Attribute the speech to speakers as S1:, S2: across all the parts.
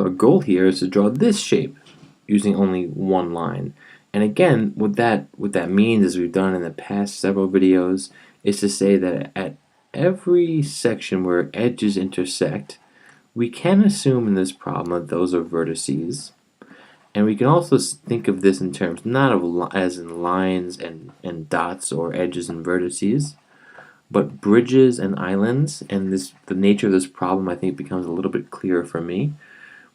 S1: So our goal here is to draw this shape using only one line. And again, what that means, as we've done in the past several videos, is to say that at every section where edges intersect, we can assume in this problem that those are vertices. And we can also think of this in terms not of as in lines and dots or edges and vertices, but bridges and islands. And the nature of this problem, I think, becomes a little bit clearer for me.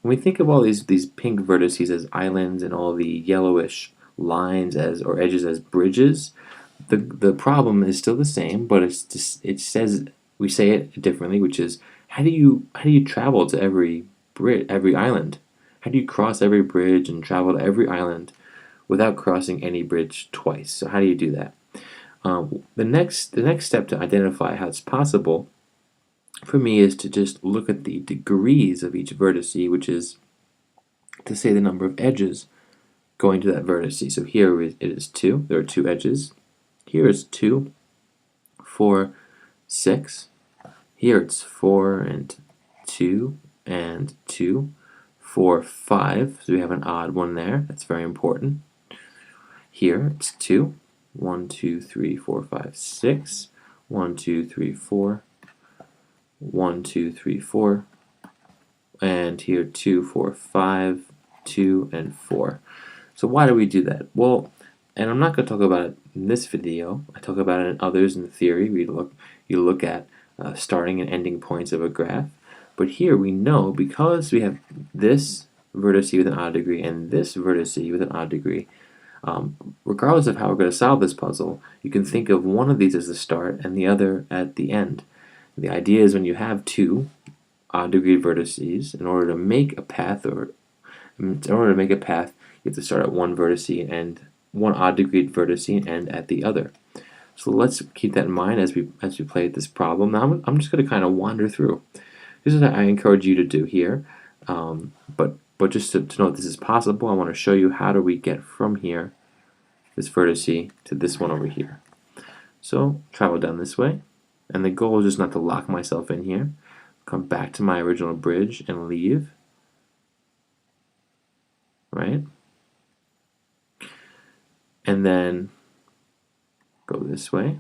S1: When we think of all these pink vertices as islands and all the yellowish lines as or edges as bridges, the problem is still the same, but it says, we say it differently, which is how do you travel to every island? How do you cross every bridge and travel to every island without crossing any bridge twice? So how do you do that? The next step to identify how it's possible for me is to just look at the degrees of each vertice, which is to say the number of edges going to that vertice. So here it is 2. There are 2 edges. Here is 2, 4, 6. Here it's 4 and 2 and 2, 4, 5. So we have an odd one there. That's very important. Here it's 2. 1, 2, 3, 4, 5, 6. 1, 2, 3, 4. 1, 2, 3, 4. And here 2, 4, 5, 2, and 4. So why do we do that? Well, and I'm not going to talk about it in this video. I talk about it in others in theory. You look at starting and ending points of a graph. But here we know, because we have this vertex with an odd degree and this vertex with an odd degree, regardless of how we're going to solve this puzzle, you can think of one of these as the start and the other at the end. The idea is when you have 2 odd degree vertices, in order to make a path, you have to start at one vertex and end one odd degree vertex and end at the other. So let's keep that in mind as we play this problem. Now I'm just going to kind of wander through. This is what I encourage you to do here. But just to know that this is possible, I want to show you how do we get from here, this vertex, to this one over here. So travel down this way, and the goal is just not to lock myself in here. Come back to my original bridge and leave. Right? And then go this way.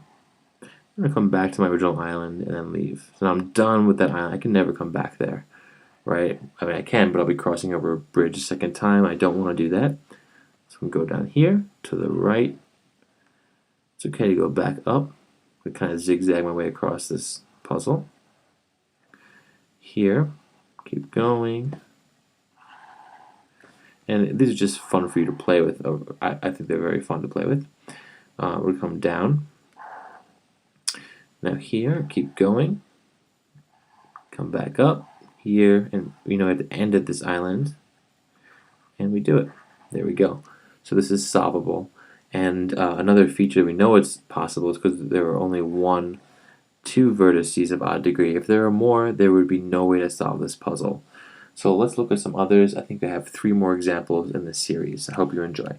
S1: I'm going to come back to my original island and then leave. So now I'm done with that island. I can never come back there, right? I mean, I can, but I'll be crossing over a bridge a second time. I don't want to do that. So I'm going to go down here to the right. It's okay to go back up. I kind of zigzag my way across this puzzle. Here, keep going. And these are just fun for you to play with. I think they're very fun to play with. We'll come down. Now here, keep going. Come back up here, and we know at the end of this island, and we do it. There we go. So this is solvable. And another feature we know it's possible is because there are only 2 vertices of odd degree. If there are more, there would be no way to solve this puzzle. So let's look at some others. I think I have 3 more examples in this series. I hope you enjoy.